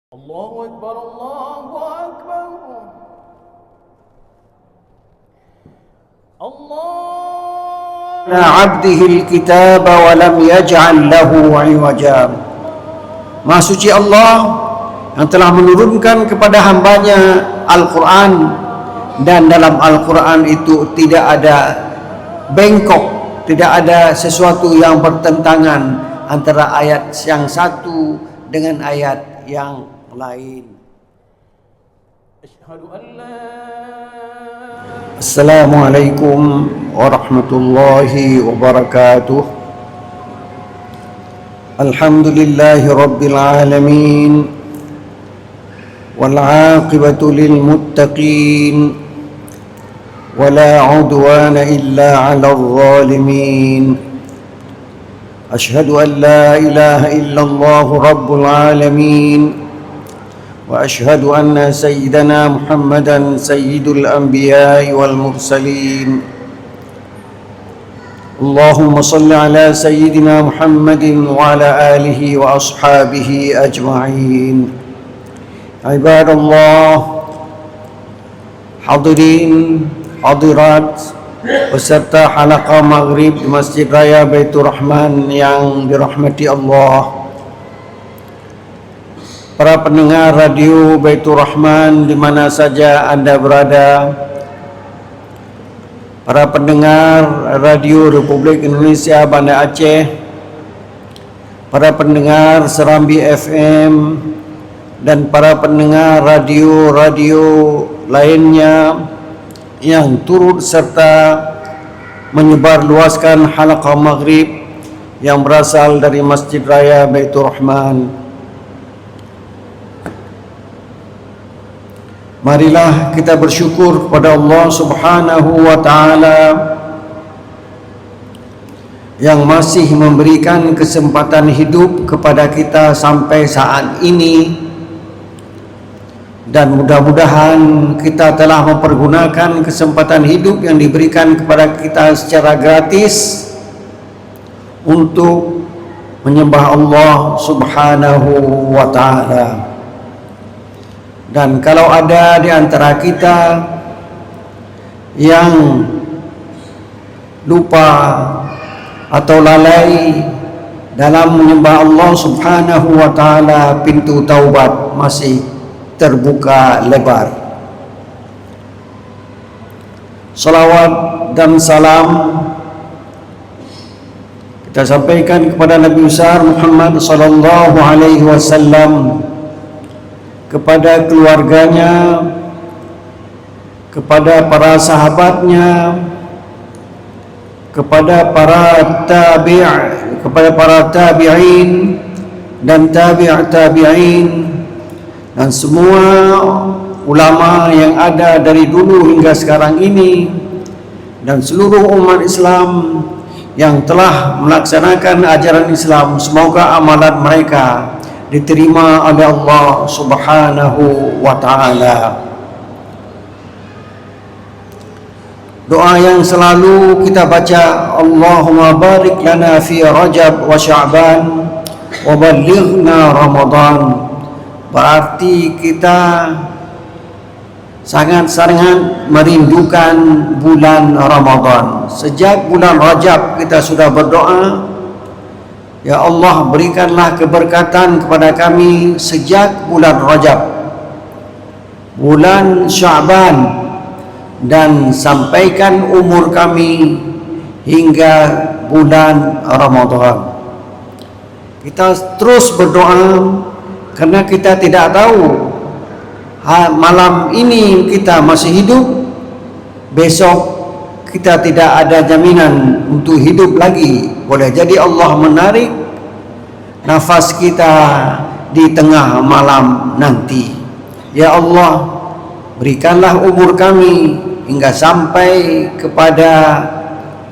الله أكبر الله أكبر الله عبده الكتاب ولم يجعل له عوجا. Maha suci Allah yang telah menurunkan kepada hambanya Al-Quran, dan dalam Al-Quran itu tidak ada bengkok, tidak ada sesuatu yang bertentangan antara ayat yang satu dengan ayat yang lain. أشهد أن لا Assalamualaikum warahmatullahi wabarakatuh. Alhamdulillahi rabbil alamin, wal aqibatu lil muttaqin, wala udwana illa 'alal zalimin. Ashhadu an la ilaha illallah rabbul alamin, wa ashhadu anna sayyidana Muhammadan sayyidul anbiya'i wal mursalin. Allahumma salli ala sayyidina Muhammadin wa ala alihi wa ashabihi ajma'in. Ibadallah, hadirin hadirat beserta halaqah maghrib di Masjid Raya Baitur Rahman yang dirahmati Allah, para pendengar radio Baitur Rahman di mana saja Anda berada, para pendengar radio Republik Indonesia Banda Aceh, para pendengar Serambi FM, dan para pendengar radio-radio lainnya yang turut serta menyebar luaskan halaqah maghrib yang berasal dari Masjid Raya Baitur Rahman. Marilah kita bersyukur kepada Allah Subhanahu wa ta'ala yang masih memberikan kesempatan hidup kepada kita sampai saat ini, dan mudah-mudahan kita telah mempergunakan kesempatan hidup yang diberikan kepada kita secara gratis untuk menyembah Allah Subhanahu wa ta'ala. Dan kalau ada di antara kita yang lupa atau lalai dalam menyembah Allah Subhanahu wa ta'ala, pintu taubat masih terbuka lebar. Salawat dan salam kita sampaikan kepada Nabi besar Muhammad sallallahu alaihi wasallam, kepada keluarganya, kepada para sahabatnya, kepada para tabi'in dan tabi'in, dan semua ulama yang ada dari dulu hingga sekarang ini, dan seluruh umat Islam yang telah melaksanakan ajaran Islam. Semoga amalan mereka diterima oleh Allah Subhanahu wa ta'ala. Doa yang selalu kita baca, Allahumma barik lana fi Rajab wa Sya'ban wa balighna Ramadan, berarti kita sangat-sangat merindukan bulan Ramadan. Sejak bulan Rajab kita sudah berdoa, ya Allah, berikanlah keberkatan kepada kami sejak bulan Rajab, bulan Sya'ban, dan sampaikan umur kami hingga bulan Ramadan. Kita terus berdoa karena kita tidak tahu malam ini kita masih hidup, besok kita tidak ada jaminan untuk hidup lagi. Boleh jadi Allah menarik nafas kita di tengah malam nanti. Ya Allah, berikanlah umur kami hingga sampai kepada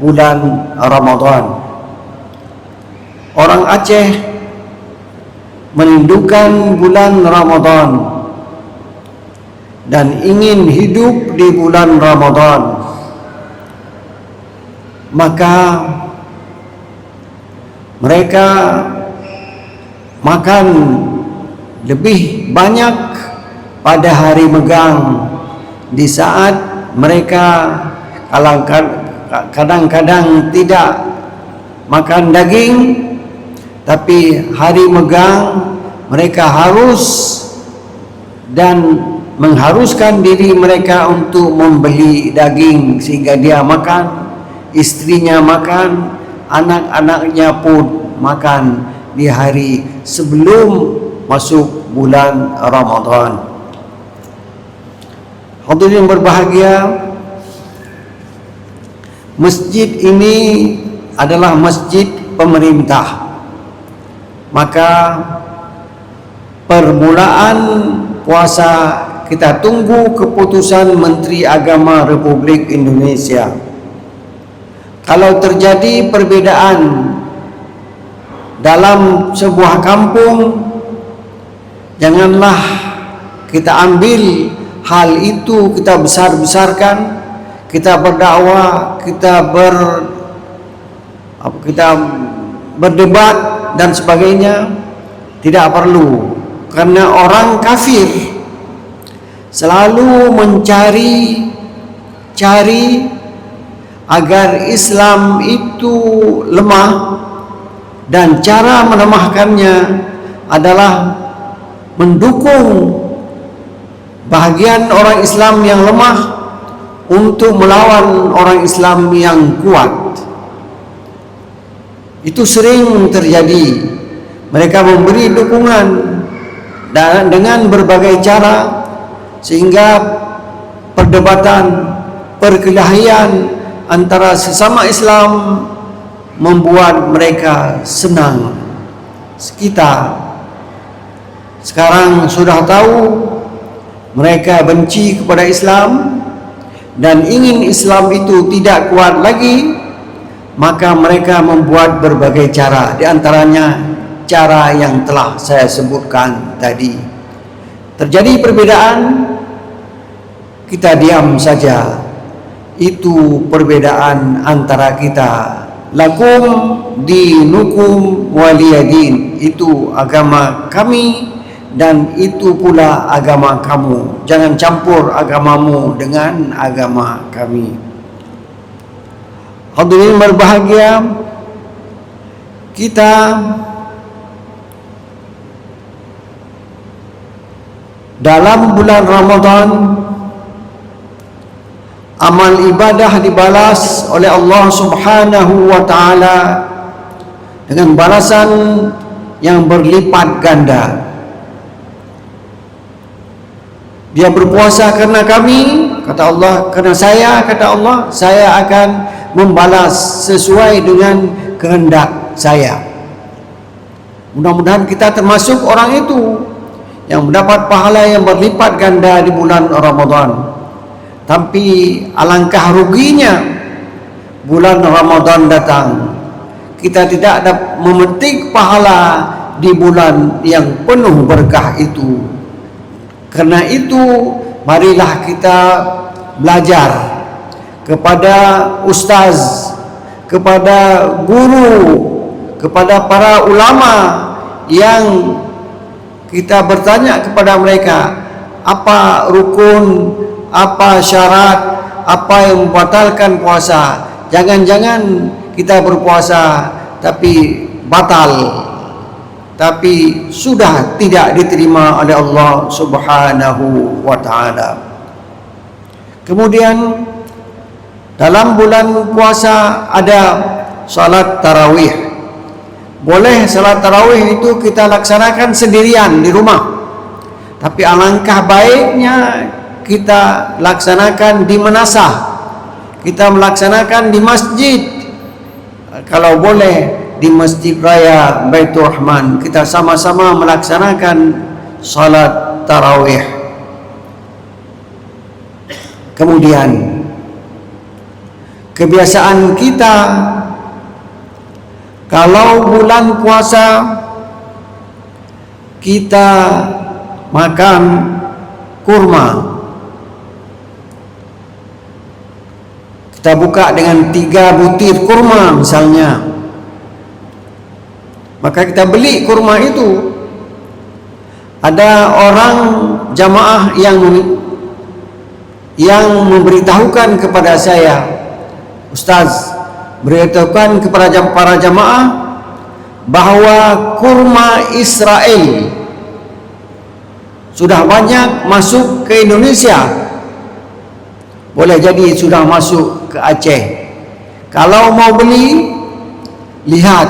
bulan Ramadan. Orang Aceh merindukan bulan Ramadan dan ingin hidup di bulan Ramadan, maka mereka makan lebih banyak pada hari megang, di saat mereka kadang-kadang tidak makan daging, tapi hari megang mereka harus dan mengharuskan diri mereka untuk membeli daging sehingga dia makan, istrinya makan, anak-anaknya pun makan di hari sebelum masuk bulan Ramadan. Hadirin berbahagia, masjid ini adalah masjid pemerintah. Maka permulaan puasa kita tunggu keputusan Menteri Agama Republik Indonesia. Kalau terjadi perbezaan dalam sebuah kampung, janganlah kita ambil hal itu kita besar-besarkan, kita berdakwah, kita berdebat dan sebagainya. Tidak perlu, karena orang kafir selalu mencari agar Islam itu lemah, dan cara melemahkannya adalah mendukung bahagian orang Islam yang lemah untuk melawan orang Islam yang kuat. Itu sering terjadi. Mereka memberi dukungan dan dengan berbagai cara, sehingga perdebatan, perkelahian antara sesama Islam membuat mereka senang. Kita sekarang sudah tahu mereka benci kepada Islam dan ingin Islam itu tidak kuat lagi, maka mereka membuat berbagai cara, di antaranya cara yang telah saya sebutkan tadi. Terjadi perbedaan, kita diam saja. Itu perbedaan antara kita. Lakum dinukum waliyadin. Itu agama kami dan itu pula agama kamu. Jangan campur agamamu dengan agama kami. Hadirin berbahagia, kita dalam bulan Ramadan amal ibadah dibalas oleh Allah Subhanahu wa taala dengan balasan yang berlipat ganda. Dia berpuasa karena kami, kata Allah, karena saya, kata Allah, saya akan membalas sesuai dengan kehendak saya. Mudah-mudahan kita termasuk orang itu yang mendapat pahala yang berlipat ganda di bulan Ramadan. Tapi alangkah ruginya bulan Ramadan datang, kita tidak dapat memetik pahala di bulan yang penuh berkah itu. Karena itu marilah kita belajar kepada ustaz, kepada guru, kepada para ulama yang kita bertanya kepada mereka, apa rukun, apa syarat, apa yang membatalkan puasa. Jangan-jangan kita berpuasa tapi batal, tapi sudah tidak diterima oleh Allah Subhanahu wa taala. Kemudian dalam bulan puasa ada salat tarawih. Boleh salat tarawih itu kita laksanakan sendirian di rumah, tapi alangkah baiknya kita laksanakan di manasah, kita melaksanakan di masjid. Kalau boleh di Masjid Raya Baitur Rahman, kita sama-sama melaksanakan salat tarawih. Kemudian kebiasaan kita kalau bulan puasa kita makan kurma. Kita buka dengan 3 butir kurma misalnya, maka kita beli kurma itu. ada orang jamaah yang memberitahukan kepada saya, Ustaz, beritahukan kepada para jamaah bahawa kurma Israel sudah banyak masuk ke Indonesia. Boleh jadi sudah masuk ke Aceh. Kalau mau beli, lihat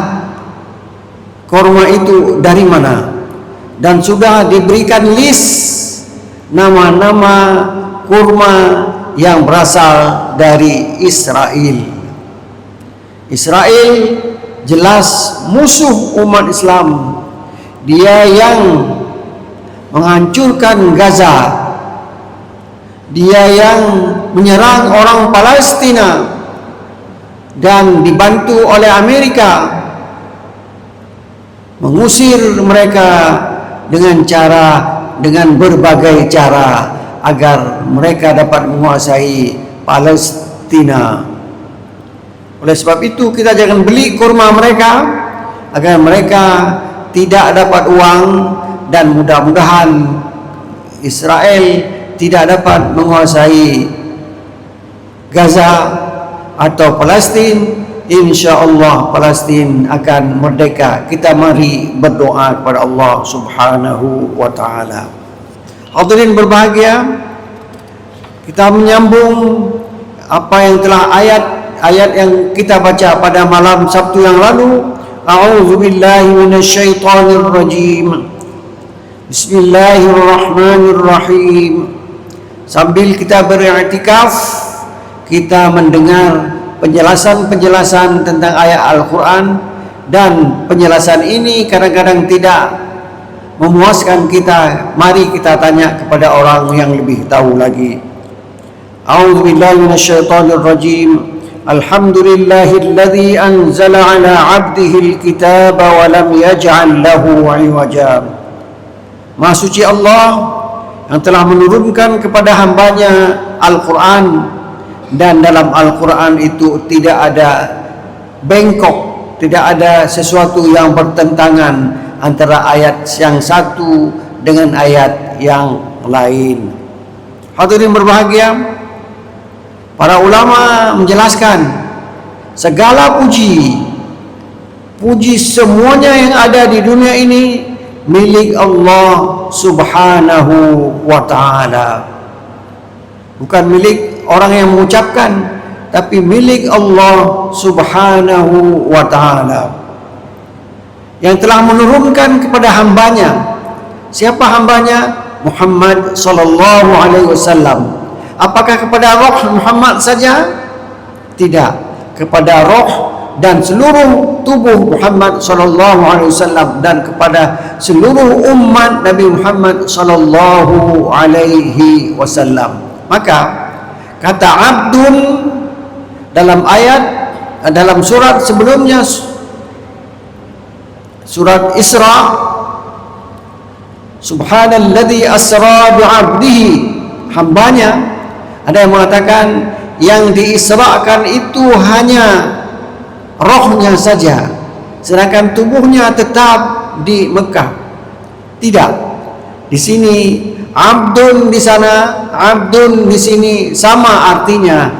kurma itu dari mana. Dan sudah diberikan list nama-nama kurma yang berasal dari Israel. Israel jelas musuh umat Islam. Dia yang menghancurkan Gaza. Dia yang menyerang orang Palestina dan dibantu oleh Amerika, mengusir mereka dengan berbagai cara agar mereka dapat menguasai Palestina. Oleh sebab itu kita jangan beli kurma mereka agar mereka tidak dapat uang, dan mudah-mudahan Israel tidak dapat menguasai Gaza atau Palestin. InsyaAllah Palestin akan merdeka. Kita mari berdoa kepada Allah Subhanahu wa ta'ala. Hadirin berbahagia, kita menyambung apa yang telah ayat yang kita baca pada malam Sabtu yang lalu. A'udzubillahi minasyaitonir rajim. Bismillahirrahmanirrahim. Sambil kita beriktikaf, kita mendengar penjelasan-penjelasan tentang ayat Al-Quran, dan penjelasan ini kadang-kadang tidak memuaskan kita. Mari kita tanya kepada orang yang lebih tahu lagi. A'udzubillahi minasyaitonir rajim. Alhamdulillahilladzi anzala ala 'abdihi al-kitaba wa lam yaj'al lahu 'iwaja. Maha suci Allah yang telah menurunkan kepada hambanya Al-Quran, dan dalam Al-Quran itu tidak ada bengkok, tidak ada sesuatu yang bertentangan antara ayat yang satu dengan ayat yang lain. Hadirin berbahagia, para ulama menjelaskan segala puji semuanya yang ada di dunia ini milik Allah Subhanahu wa ta'ala. Bukan milik orang yang mengucapkan, tapi milik Allah Subhanahu wa ta'ala, yang telah menurunkan kepada hambanya. Siapa hambanya? Muhammad sallallahu alaihi wasallam. Apakah kepada roh Muhammad saja? Tidak, kepada roh dan seluruh tubuh Muhammad sallallahu alaihi wasallam, dan kepada seluruh umat Nabi Muhammad sallallahu alaihi wasallam. Maka kata abdun dalam dalam surat sebelumnya, surat Isra, subhanalladzi asra bi'abdihi, hambanya. Ada yang mengatakan yang diisrakan itu hanya rohnya saja, sedangkan tubuhnya tetap di Mekah. Tidak. Di sini abdun, di sana abdun, di sini sama artinya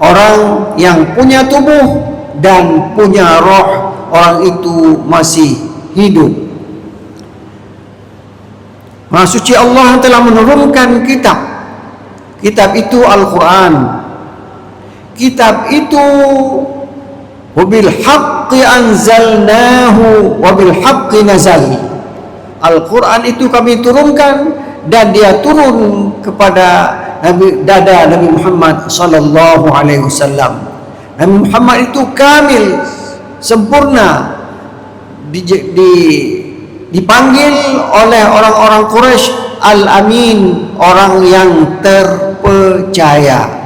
orang yang punya tubuh dan punya roh, orang itu masih hidup. Maha suci Allah telah menurunkan kitab itu Al-Quran. Kitab itu wabil haqqi anzalnahu wabil haqqi nazal. Al-Quran itu kami turunkan, dan dia turun kepada dada Nabi Muhammad sallallahu alaihi wasallam. Nabi Muhammad itu kamil, sempurna, dipanggil oleh orang-orang Quraisy Al-Amin, orang yang terpercaya.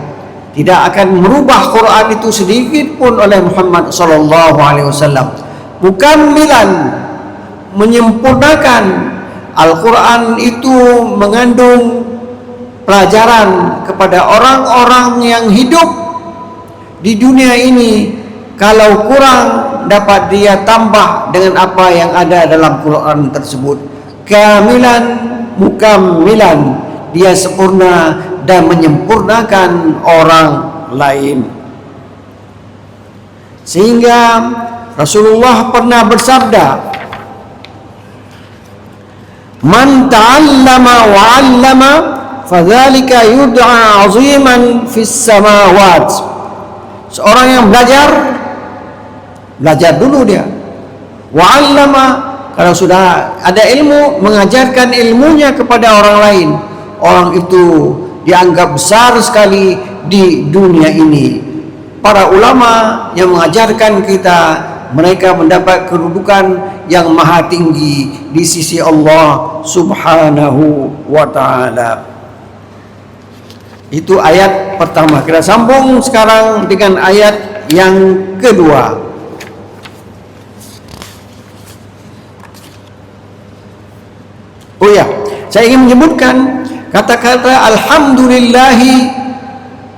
Tidak akan merubah Quran itu sedikit pun oleh Muhammad sallallahu alaihi wasallam. Mukamilan, menyempurnakan. Al-Quran itu mengandung pelajaran kepada orang-orang yang hidup di dunia ini. Kalau kurang, dapat dia tambah dengan apa yang ada dalam Quran tersebut. Kamilan mukammilan, dia sempurna dan menyempurnakan orang lain. Sehingga Rasulullah pernah bersabda, man ta'allama wa 'allama fadzalika yud'a 'aziman fis samawat. Seorang yang belajar dulu dia. Wa 'allama, kalau sudah ada ilmu, mengajarkan ilmunya kepada orang lain. Orang itu dianggap besar sekali di dunia ini. Para ulama yang mengajarkan kita, mereka mendapat kedudukan yang maha tinggi di sisi Allah Subhanahu wa ta'ala. Itu ayat pertama. Kita sambung sekarang dengan ayat yang kedua. Oh ya, saya ingin menyebutkan kata-kata alhamdulillahi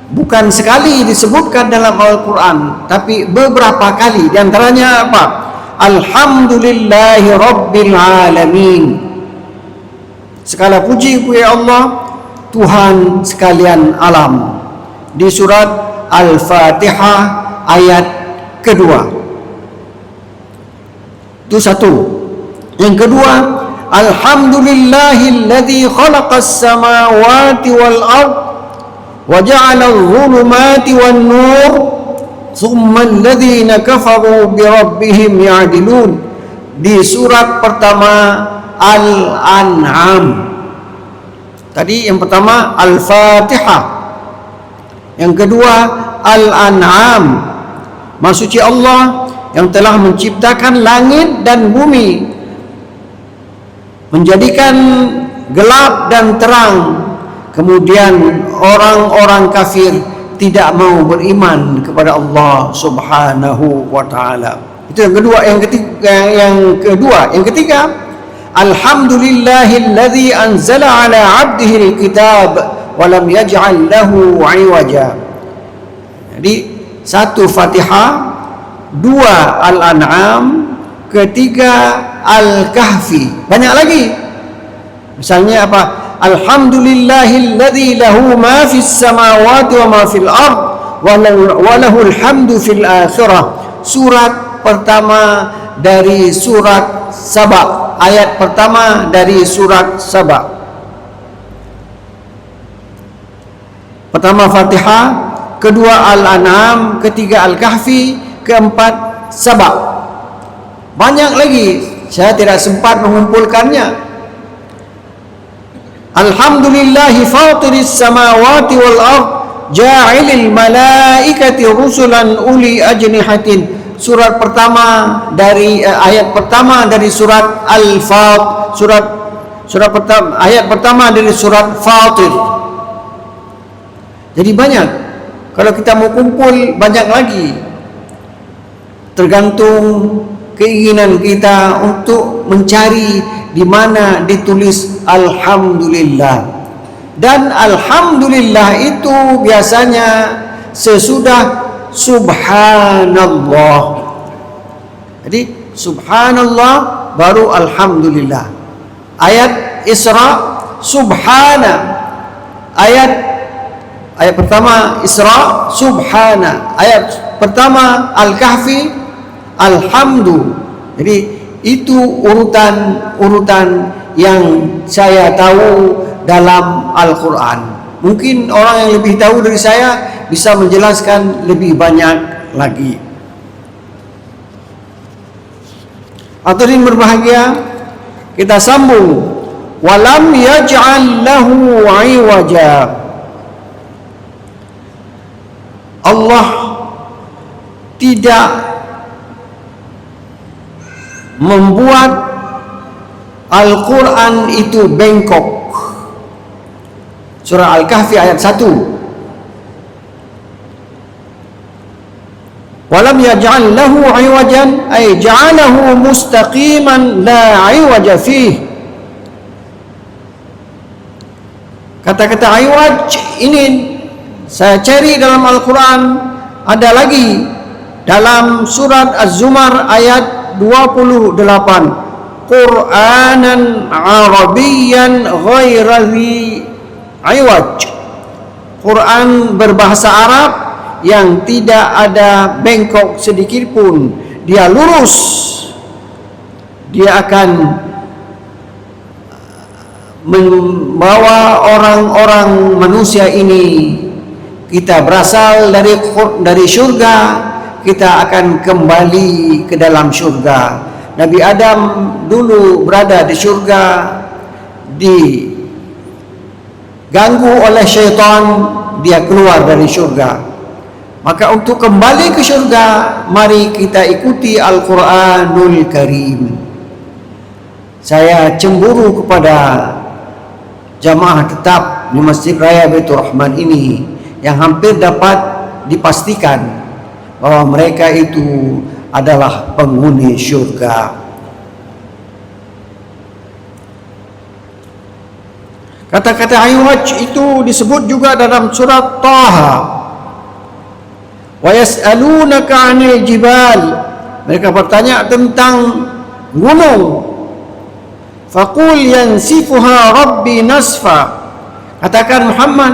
bukan sekali disebutkan dalam Al-Quran, tapi beberapa kali. Di antaranya apa? Alhamdulillahi Rabbil Alamin. Segala puji kepada Allah, Tuhan sekalian alam. Di surat Al-Fatihah ayat kedua. Itu satu. Yang kedua, Alhamdulillahilladzi khalaqas samawati wal ard wa ja'ala adh-dhulumati wan nur thumma alladhina kafaru bi rabbihim ya'dilun. Di surat pertama Al-An'am. Tadi yang pertama Al-Fatihah, yang kedua Al-An'am. Maha suci Allah yang telah menciptakan langit dan bumi, menjadikan gelap dan terang. Kemudian orang-orang kafir tidak mau beriman kepada Allah Subhanahu wa ta'ala. Itu yang kedua. Yang ketiga, alhamdulillahilladzi anzala ala 'abdihi alkitab wa lam yaj'al lahu 'iwaja. Jadi satu Fatihah, dua Al-An'am, ketiga Al-Kahfi. Banyak lagi. Misalnya apa? Alhamdulillahilladzi lahu ma fis samawati wa ma fil ard wa lahul hamdu fil akhirah. Surat pertama dari surat Saba, ayat pertama dari surat Saba. Pertama Fatihah, kedua Al-An'am, ketiga Al-Kahfi, keempat Saba. Banyak lagi, saya tidak sempat mengumpulkannya. Alhamdulillahi fatiris samawati wal ard ja'ilil malaikati rusulan uli ajnihatin. Surat pertama dari ayat pertama dari surat Al-Fat, surat pertama, ayat pertama dari surat Fatir. Jadi banyak. Kalau kita mau kumpul, banyak lagi. Tergantung keinginan kita untuk mencari di mana ditulis alhamdulillah. Dan alhamdulillah itu biasanya sesudah subhanallah. Jadi subhanallah baru alhamdulillah. Ayat Isra subhana. Ayat pertama Isra subhana. Ayat pertama Al-Kahfi alhamdu. Jadi itu urutan yang saya tahu dalam Al-Quran. Mungkin orang yang lebih tahu dari saya bisa menjelaskan lebih banyak lagi. Hadirin berbahagia, kita sambung. Walam yaj'al lahu 'iwaja. Allah tidak membuat Al-Quran itu bengkok. Surah Al-Kahfi ayat 1. Walam yaj'al lahu 'iwajan ay ja'alahu mustaqiman la 'iwaja fih. Kata-kata 'iwaj ini saya cari dalam Al-Quran, ada lagi dalam surat Az-Zumar ayat 28. Qur'anan Arabiyyan ghaira dhi iwaj. Quran berbahasa Arab yang tidak ada bengkok sedikit pun. Dia lurus. Dia akan membawa orang-orang manusia ini. Kita berasal dari syurga, kita akan kembali ke dalam syurga. Nabi Adam dulu berada di syurga, diganggu oleh syaitan, dia keluar dari syurga. Maka untuk kembali ke syurga, mari kita ikuti Al-Quranul Karim. Saya cemburu kepada jamaah tetap di Masjid Raya Baitur Rahman ini yang hampir dapat dipastikan bahwa mereka itu adalah penghuni syurga. Kata-kata iwaj itu disebut juga dalam surat Taha. Wa yas'alunaka 'anil jibal. Mereka bertanya tentang gunung. Faqul yansifuha rabbi nasfa. Katakan Muhammad,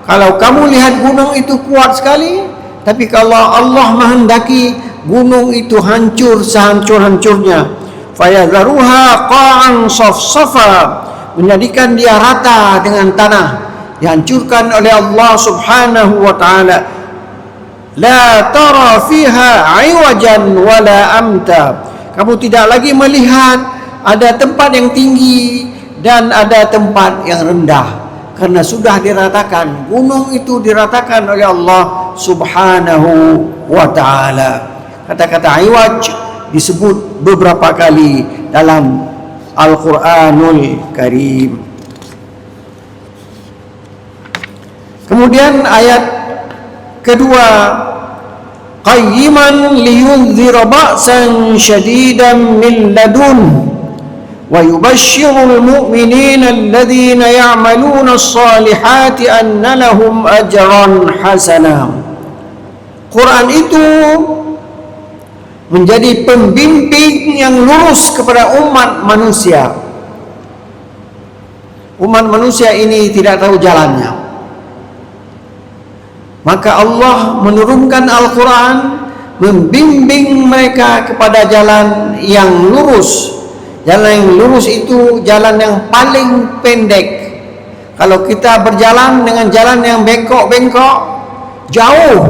kalau kamu lihat gunung itu kuat sekali, tapi kalau Allah menghendaki gunung itu hancur sehancur-hancurnya, fayadharuha qa'an safsafa, menjadikan dia rata dengan tanah, dihancurkan oleh Allah Subhanahu wa taala. La tara fiha iwajan wala amta. Kamu tidak lagi melihat ada tempat yang tinggi dan ada tempat yang rendah, karena sudah diratakan. Gunung itu diratakan oleh Allah Subhanahu wa taala. Kata-kata iwaj disebut beberapa kali dalam Al-Quranul Karim. Kemudian ayat kedua, qayyiman liyunzira ba'san syadidan min ladun wa yubashshirul mu'minina alladhina ya'maluna as-salihati anna lahum ajran hasana. Quran itu menjadi pembimbing yang lurus kepada umat manusia. Umat manusia ini tidak tahu jalannya, maka Allah menurunkan Al-Quran membimbing mereka kepada jalan yang lurus. Jalan yang lurus itu jalan yang paling pendek. Kalau kita berjalan dengan jalan yang bengkok-bengkok, jauh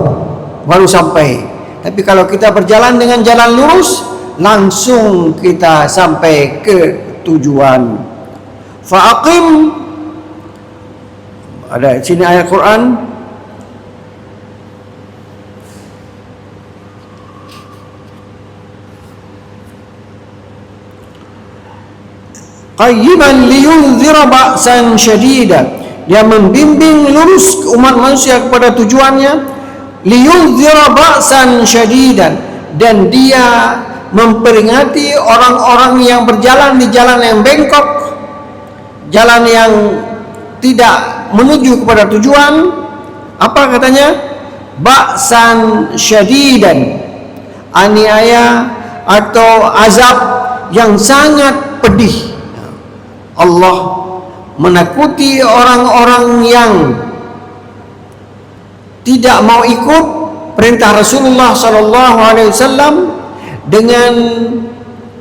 baru sampai. Tapi kalau kita berjalan dengan jalan lurus, langsung kita sampai ke tujuan. Fa'aqim, ada sini ayat Quran. Qayyiman liyunzira ba'san syadida. Dia membimbing lurus umat manusia kepada tujuannya. Liyunzira ba'san syadidan, dan dia memperingati orang-orang yang berjalan di jalan yang bengkok, jalan yang tidak menuju kepada tujuan. Apa katanya? Ba'san syadidan, aniaya atau azab yang sangat pedih. Allah menakuti orang-orang yang tidak mau ikut perintah Rasulullah sallallahu alaihi wasallam dengan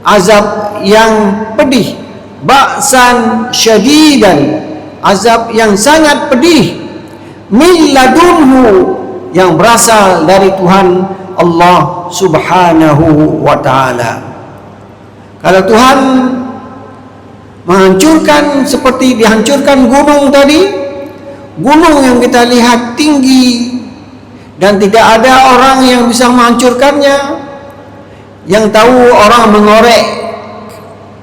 azab yang pedih. Ba'san syadidan, azab yang sangat pedih. Min ladunhu, yang berasal dari Tuhan Allah Subhanahu wa taala. Kalau Tuhan menghancurkan seperti dihancurkan gunung tadi, gunung yang kita lihat tinggi dan tidak ada orang yang bisa menghancurkannya. Yang tahu orang mengorek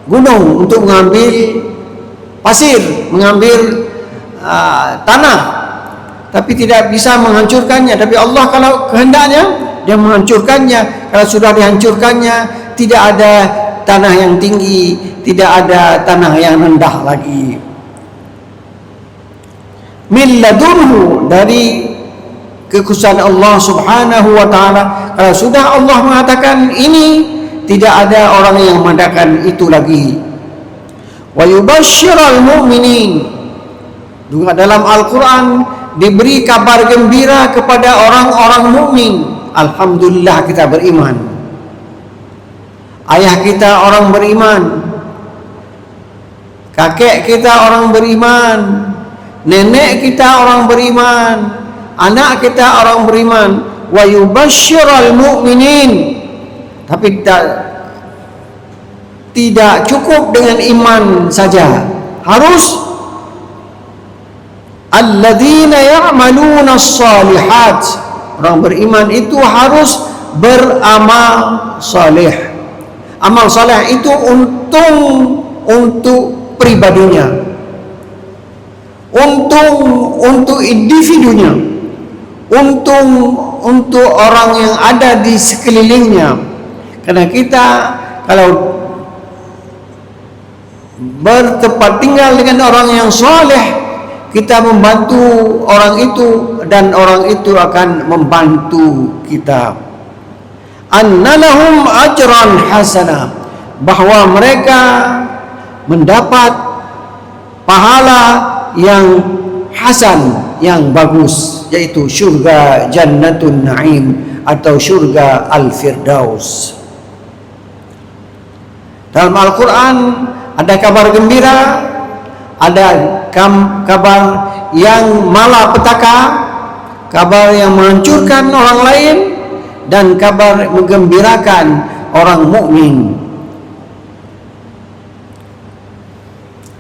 gunung untuk mengambil pasir, mengambil tanah, tapi tidak bisa menghancurkannya. Tapi Allah kalau kehendaknya, dia menghancurkannya. Kalau sudah dihancurkannya, tidak ada tanah yang tinggi, tidak ada tanah yang rendah lagi. Min ladunhu, dari kekhususan Allah Subhanahu wa taala. Kalau sudah Allah mengatakan ini tidak ada orang yang mengadakan itu lagi. Wa yubashshiral mu'minin, juga dalam Al-Quran diberi kabar gembira kepada orang-orang mukmin. Alhamdulillah kita beriman. Ayah kita orang beriman, kakek kita orang beriman, nenek kita orang beriman, anak kita orang beriman. Wa yubashshiral mu'minin, tapi tidak cukup dengan iman saja, harus alladzina ya'maluna as-salihat, orang beriman itu harus beramal saleh. Amal saleh itu untung untuk pribadinya, untung untuk individunya, untung untuk orang yang ada di sekelilingnya. Karena kita kalau bertempat tinggal dengan orang yang saleh, kita membantu orang itu dan orang itu akan membantu kita. Annalahum ajran hasana, bahwa mereka mendapat pahala yang hasan, yang bagus, yaitu syurga Jannatun Na'im atau syurga Al-Firdaus. Dalam Al-Quran ada kabar gembira, ada kabar yang malapetaka, kabar yang menghancurkan orang lain, dan kabar menggembirakan orang mukmin.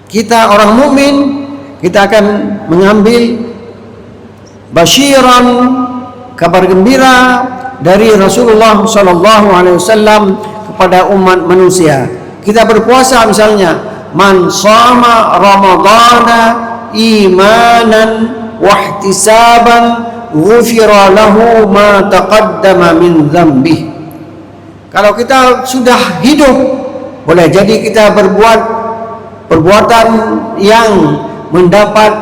Kita orang mukmin, kita akan mengambil basyiran, kabar gembira dari Rasulullah SAW kepada umat manusia. Kita berpuasa misalnya, man shama ramadhana imanan wahtisaban ghufira lahu ma taqaddama min dzambih. Kalau kita sudah hidup, boleh jadi kita berbuat perbuatan yang mendapat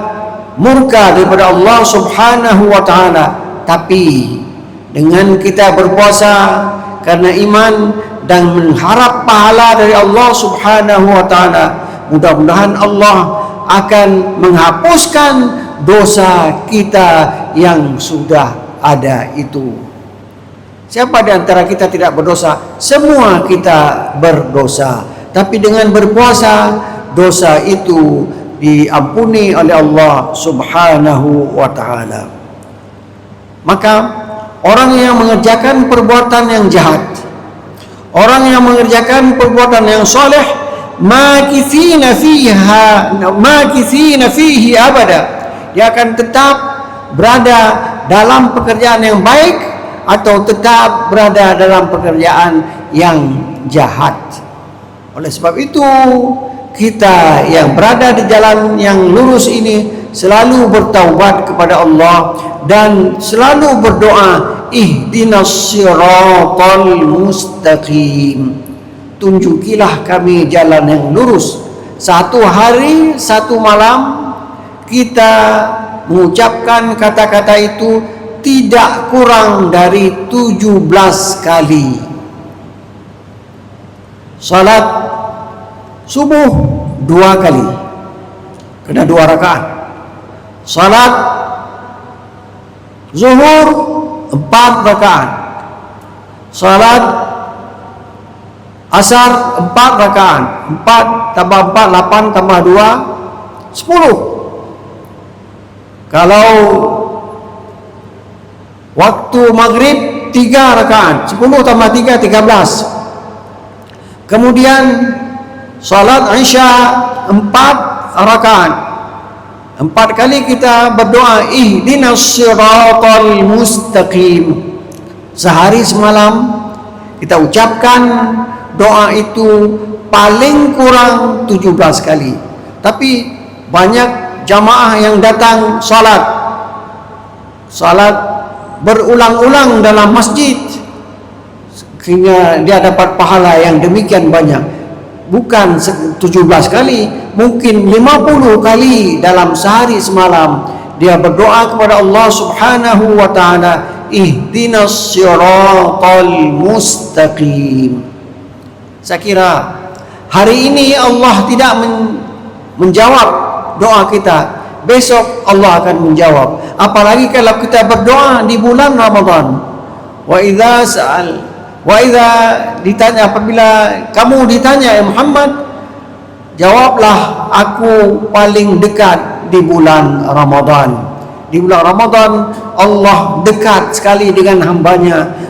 murka daripada Allah Subhanahu wa taala, tapi dengan kita berpuasa karena iman dan mengharap pahala dari Allah Subhanahu wa taala, mudah-mudahan Allah akan menghapuskan dosa kita yang sudah ada itu. Siapa di antara kita tidak berdosa? Semua kita berdosa. Tapi dengan berpuasa, dosa itu diampuni oleh Allah Subhanahu wa taala. Maka orang yang mengerjakan perbuatan yang jahat, orang yang mengerjakan perbuatan yang soleh, makithina fihi abada, dia akan tetap berada dalam pekerjaan yang baik atau tetap berada dalam pekerjaan yang jahat. Oleh sebab itu, kita yang berada di jalan yang lurus ini selalu bertaubat kepada Allah dan selalu berdoa, ihdinas siratal mustaqim, tunjukilah kami jalan yang lurus. Satu hari, satu malam kita mengucapkan kata-kata itu tidak kurang dari 17 kali. Salat subuh 2 kali, kena 2 rakaat. Salat zuhur 4 rakaat. Salat asar 4 rakaat. 4 tambah 4, 8 tambah 2, 10. Kalau waktu maghrib 3 rakaat, 10 tambah 3, 13. Kemudian salat Isya 4 rakaat. 4 kali kita berdoa, ihdinas siratal mustaqim. Sehari semalam kita ucapkan doa itu paling kurang 17 kali. Tapi banyak jamaah yang datang salat berulang-ulang dalam masjid sehingga dia dapat pahala yang demikian banyak. Bukan 17 kali, mungkin 50 kali dalam sehari semalam dia berdoa kepada Allah Subhanahu wa taala, ihdinas siratal mustaqim. Saya kira hari ini Allah tidak menjawab doa kita, besok Allah akan menjawab. Apalagi kalau kita berdoa di bulan Ramadan. Wa idza ditanya, apabila kamu ditanya, ya Muhammad, jawablah, aku paling dekat di bulan Ramadan. Di bulan Ramadan Allah dekat sekali dengan hambanya.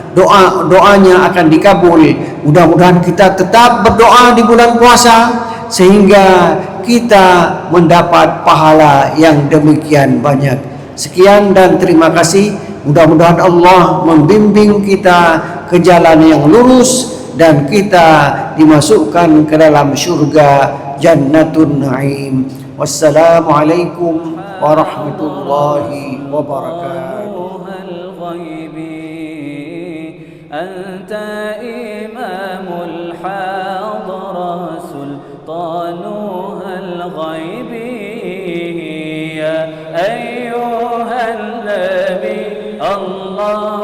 Doanya akan dikabul. Mudah-mudahan kita tetap berdoa di bulan puasa sehingga kita mendapat pahala yang demikian banyak. Sekian dan terima kasih. Mudah-mudahan Allah membimbing kita ke jalan yang lurus dan kita dimasukkan ke dalam syurga Jannatun Naim. Wassalamualaikum warahmatullahi wabarakatuh. أنت إمام الحاضرة سلطانها الغيب يا أيها النبي الله